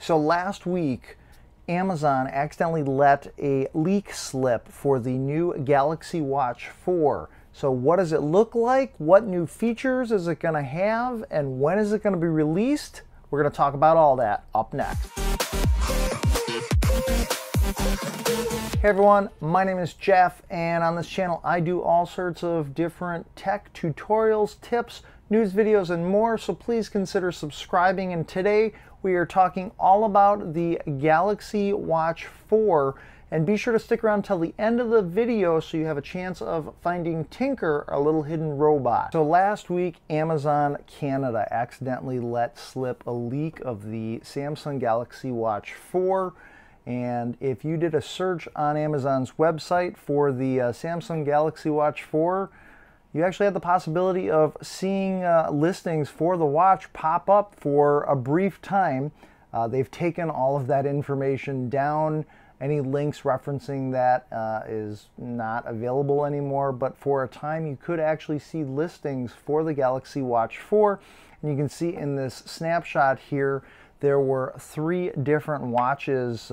So last week, Amazon accidentally let a leak slip for the new Galaxy Watch 4. So what does it look like? What new features is it going to have? And when is it going to be released? We're going to talk about all that up next. Hey everyone, my name is Jeff, and on this channel I do all sorts of different tech tutorials, tips, news videos, and more, so please consider subscribing. And today we are talking all about the Galaxy Watch 4, and be sure to stick around till the end of the video so you have a chance of finding Tinker, a little hidden robot. So last week, Amazon Canada accidentally let slip a leak of the Samsung Galaxy Watch 4. And if you did a search on Amazon's website for the Samsung Galaxy Watch 4, you actually had the possibility of seeing listings for the watch pop up for a brief time. They've taken all of that information down. Any links referencing that is not available anymore, but for a time you could actually see listings for the Galaxy Watch 4. And you can see in this snapshot here, there were 3 different watches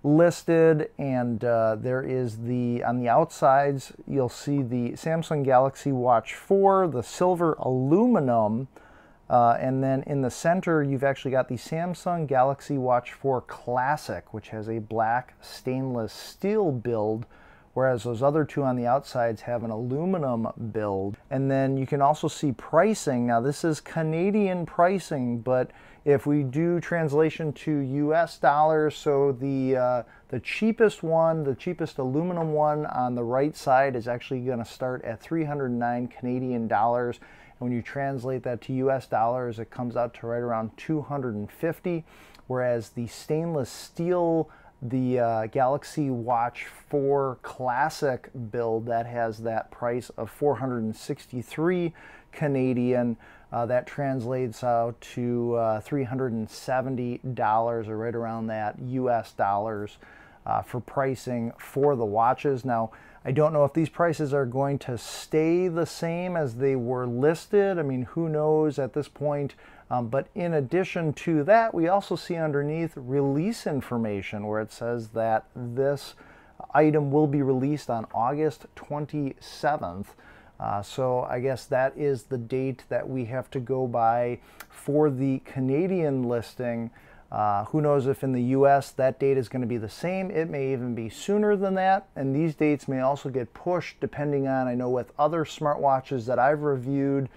listed, and there is on the outsides, you'll see the Samsung Galaxy Watch 4, the silver aluminum, and then in the center, you've actually got the Samsung Galaxy Watch 4 Classic, which has a black stainless steel build, whereas those other 2 on the outsides have an aluminum build. And then you can also see pricing. Now this is Canadian pricing, but if we do translation to US dollars, so the cheapest one, the cheapest aluminum one on the right side is actually going to start at 309 Canadian dollars. And when you translate that to US dollars, it comes out to right around 250, whereas the stainless steel, the Galaxy Watch 4 Classic build, that has that price of 463 Canadian. That translates out to $370, or right around that US dollars for pricing for the watches. Now, I don't know if these prices are going to stay the same as they were listed. I mean, who knows at this point. But in addition to that, we also see underneath release information where it says that this item will be released on August 27th. So I guess that is the date that we have to go by for the Canadian listing. Who knows if in the US that date is going to be the same. It may even be sooner than that, and these dates may also get pushed depending on, I know with other smartwatches that I've reviewed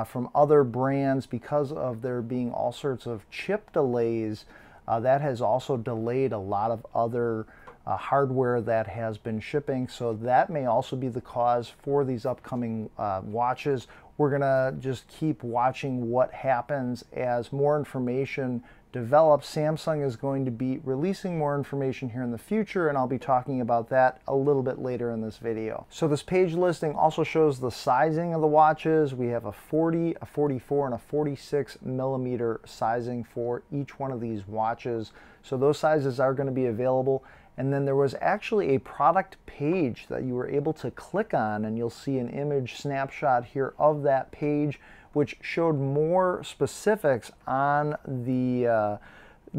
from other brands, because of there being all sorts of chip delays, that has also delayed a lot of other hardware that has been shipping. So that may also be the cause for these upcoming watches. We're gonna just keep watching what happens as more information develops. Samsung is going to be releasing more information here in the future, and I'll be talking about that a little bit later in this video. So this page listing also shows the sizing of the watches. We have a 40, a 44, and a 46 millimeter sizing for each one of these watches. So those sizes are going to be available. And then there was actually a product page that you were able to click on, and you'll see an image snapshot here of that page, which showed more specifics on the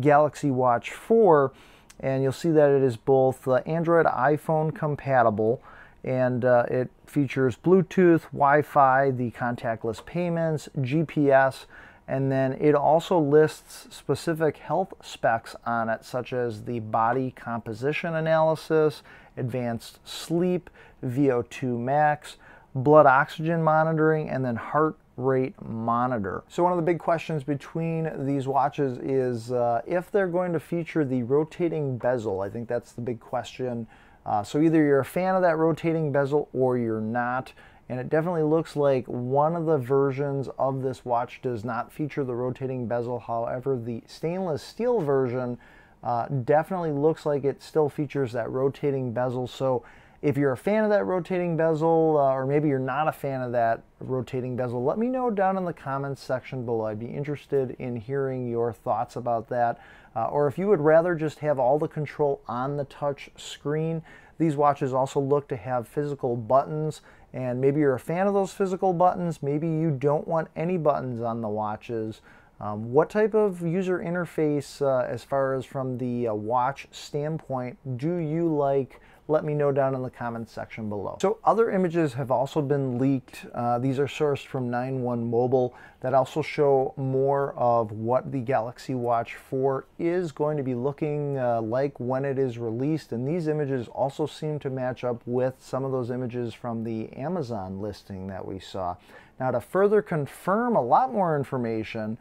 Galaxy Watch 4. And you'll see that it is both Android, iPhone compatible, and it features Bluetooth, Wi-Fi, the contactless payments, GPS, and then it also lists specific health specs on it, such as the body composition analysis, advanced sleep, VO2 max, blood oxygen monitoring, and then heart rate monitor. So one of the big questions between these watches is if they're going to feature the rotating bezel. I think that's the big question. So either you're a fan of that rotating bezel or you're not. And it definitely looks like one of the versions of this watch does not feature the rotating bezel. However, the stainless steel version definitely looks like it still features that rotating bezel. So if you're a fan of that rotating bezel, or maybe you're not a fan of that rotating bezel, let me know down in the comments section below. I'd be interested in hearing your thoughts about that. Or if you would rather just have all the control on the touch screen. These watches also look to have physical buttons, and maybe you're a fan of those physical buttons. Maybe you don't want any buttons on the watches. What type of user interface, as far as from the watch standpoint, do you like? Let me know down in the comments section below. So other images have also been leaked. These are sourced from 91 Mobile that also show more of what the Galaxy Watch 4 is going to be looking like when it is released. And these images also seem to match up with some of those images from the Amazon listing that we saw. Now, to further confirm a lot more information,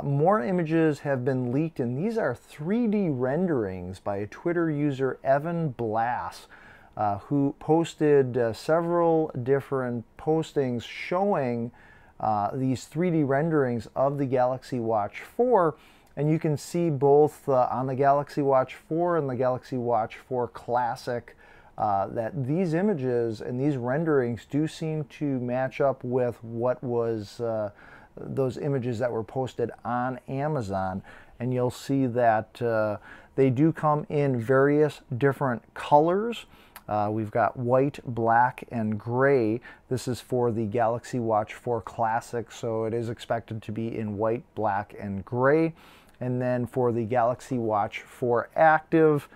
more images have been leaked, and these are 3D renderings by a Twitter user, Evan Blass, who posted several different postings showing these 3D renderings of the Galaxy Watch 4. And you can see both on the Galaxy Watch 4 and the Galaxy Watch 4 Classic that these images and these renderings do seem to match up with what was those images that were posted on Amazon. And you'll see that they do come in various different colors. We've got white, black, and gray. This is for the Galaxy Watch 4 Classic, so it is expected to be in white, black, and gray. And then for the Galaxy Watch 4 Active,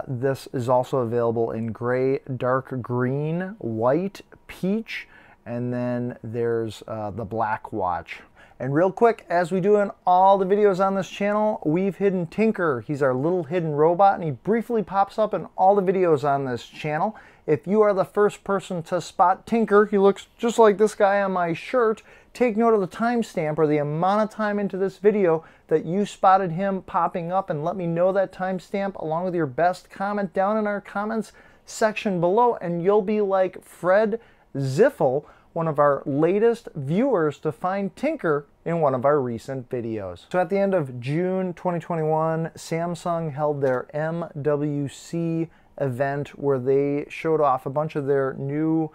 this is also available in gray, dark green, white, peach, and then there's the black watch. And real quick, as we do in all the videos on this channel, we've hidden Tinker. He's our little hidden robot, and he briefly pops up in all the videos on this channel. If you are the first person to spot Tinker, he looks just like this guy on my shirt. Take note of the timestamp or the amount of time into this video that you spotted him popping up, and let me know that timestamp along with your best comment down in our comments section below, and you'll be like Fred Ziffel, one of our latest viewers, to find Tinker in one of our recent videos. So at the end of June 2021, Samsung held their MWC event where they showed off a bunch of their new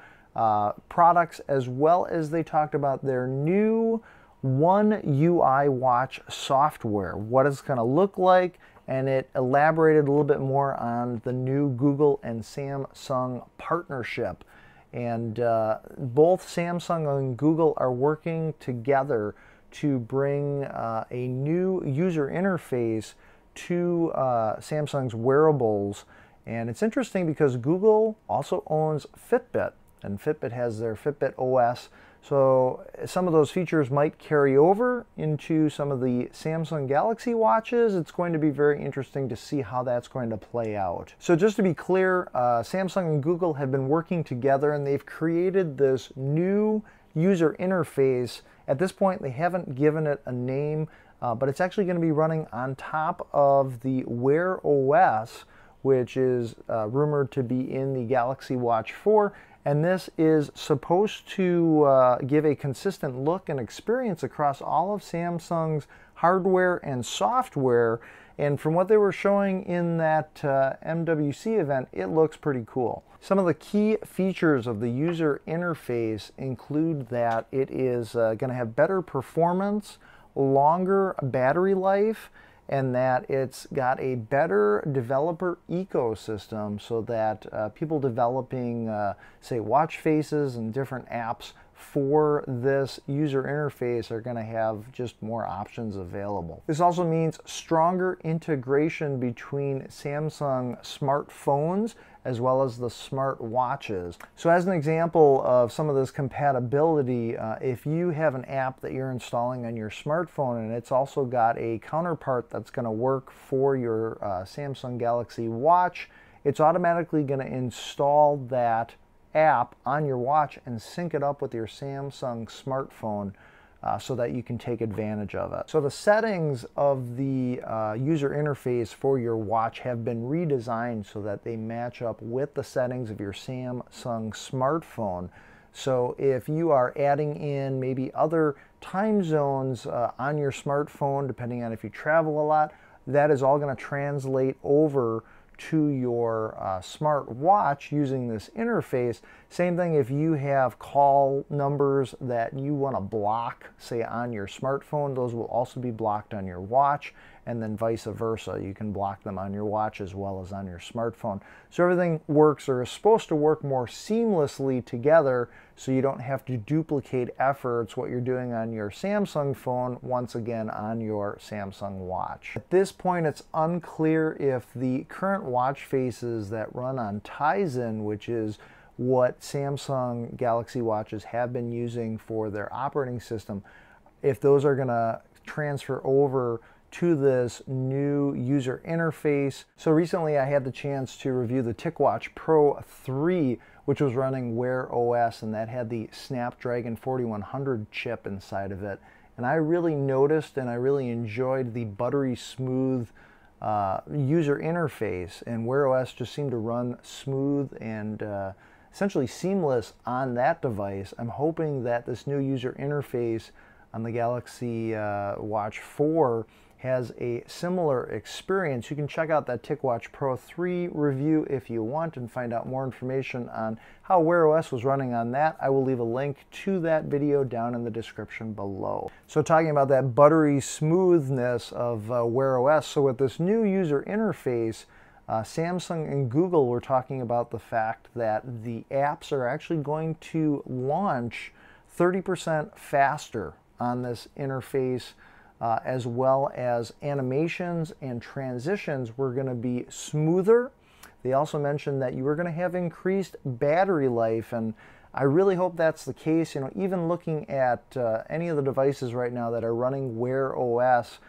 products, as well as they talked about their new One UI watch software, what it's going to look like, and it elaborated a little bit more on the new Google and Samsung partnership. And both Samsung and Google are working together to bring a new user interface to Samsung's wearables. And it's interesting because Google also owns Fitbit, and Fitbit has their Fitbit OS. So some of those features might carry over into some of the Samsung Galaxy watches. It's going to be very interesting to see how that's going to play out. So just to be clear, Samsung and Google have been working together, and they've created this new user interface. At this point, they haven't given it a name, but it's actually going to be running on top of the Wear OS, which is rumored to be in the Galaxy Watch 4. And this is supposed to give a consistent look and experience across all of Samsung's hardware and software. And from what they were showing in that MWC event, it looks pretty cool. Some of the key features of the user interface include that it is going to have better performance, longer battery life, and that it's got a better developer ecosystem, so that people developing, say, watch faces and different apps for this user interface are going to have just more options available. This also means stronger integration between Samsung smartphones as well as the smart watches. So as an example of some of this compatibility, if you have an app that you're installing on your smartphone and it's also got a counterpart that's going to work for your Samsung Galaxy Watch, it's automatically going to install that app on your watch and sync it up with your Samsung smartphone so that you can take advantage of it. So the settings of the user interface for your watch have been redesigned so that they match up with the settings of your Samsung smartphone. So if you are adding in maybe other time zones on your smartphone, depending on if you travel a lot, that is all going to translate over to your smart watch using this interface. Same thing if you have call numbers that you want to block, say on your smartphone, those will also be blocked on your watch. and then vice versa. You can block them on your watch as well as on your smartphone. So everything works, or is supposed to work, more seamlessly together, so you don't have to duplicate efforts what you're doing on your Samsung phone once again on your Samsung watch. At this point, it's unclear if the current watch faces that run on Tizen, which is what Samsung Galaxy watches have been using for their operating system, if those are going to transfer over to this new user interface. So recently I had the chance to review the TicWatch Pro 3, which was running Wear OS, and that had the Snapdragon 4100 chip inside of it. And I really noticed and I really enjoyed the buttery smooth user interface, and Wear OS just seemed to run smooth and essentially seamless on that device. I'm hoping that this new user interface on the Galaxy Watch 4 has a similar experience. You can check out that TicWatch Pro 3 review if you want and find out more information on how Wear OS was running on that. I will leave a link to that video down in the description below. So talking about that buttery smoothness of Wear OS, so with this new user interface, Samsung and Google were talking about the fact that the apps are actually going to launch 30% faster on this interface, as well as animations and transitions were going to be smoother. They also mentioned that you were going to have increased battery life, and I really hope that's the case. You know, even looking at any of the devices right now that are running Wear OS,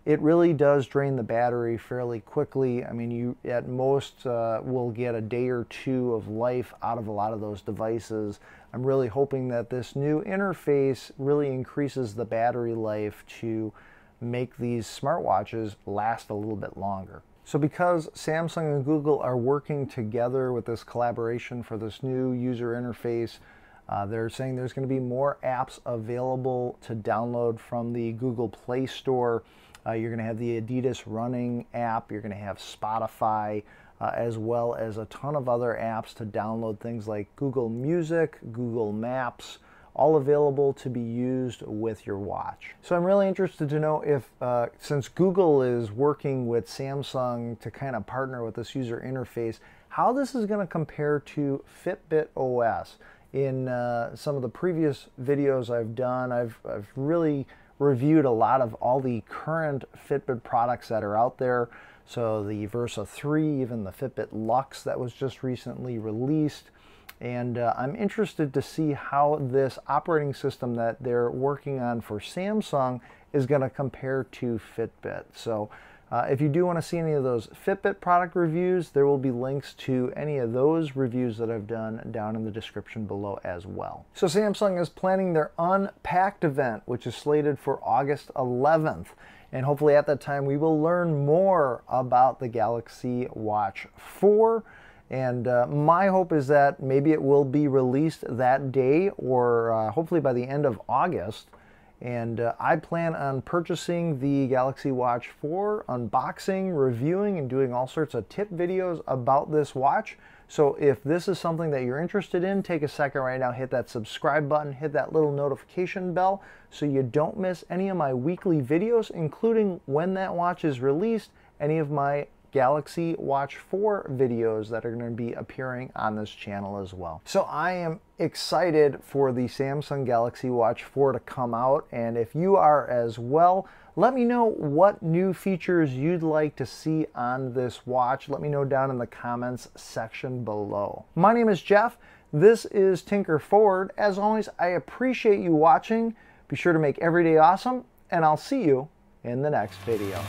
it really does drain the battery fairly quickly. I mean, you at most will get a day or two of life out of a lot of those devices. I'm really hoping that this new interface really increases the battery life to make these smartwatches last a little bit longer. So because Samsung and Google are working together with this collaboration for this new user interface, they're saying there's going to be more apps available to download from the Google Play Store. You're going to have the Adidas Running app, you're going to have Spotify, as well as a ton of other apps to download, things like Google Music, Google Maps, all available to be used with your watch. So I'm really interested to know if, since Google is working with Samsung to kind of partner with this user interface, how this is going to compare to Fitbit OS. In some of the previous videos I've done, I've really reviewed a lot of all the current Fitbit products that are out there. So the Versa 3, even the Fitbit Luxe that was just recently released. And I'm interested to see how this operating system that they're working on for Samsung is going to compare to Fitbit. So if you do want to see any of those Fitbit product reviews, there will be links to any of those reviews that I've done down in the description below as well. So Samsung is planning their Unpacked event, which is slated for August 11th. And hopefully at that time we will learn more about the Galaxy Watch 4. And my hope is that maybe it will be released that day, or hopefully by the end of August. And I plan on purchasing the Galaxy Watch 4, unboxing, reviewing, and doing all sorts of tip videos about this watch. So if this is something that you're interested in, take a second right now, hit that subscribe button, hit that little notification bell so you don't miss any of my weekly videos, including when that watch is released, any of my Galaxy Watch 4 videos that are going to be appearing on this channel as well. So I am excited for the Samsung Galaxy Watch 4 to come out, and if you are as well, let me know what new features you'd like to see on this watch. Let me know down in the comments section below. My name is Jeff. This is Tinker Forward. As always, I appreciate you watching. Be sure to make every day awesome, and I'll see you in the next video.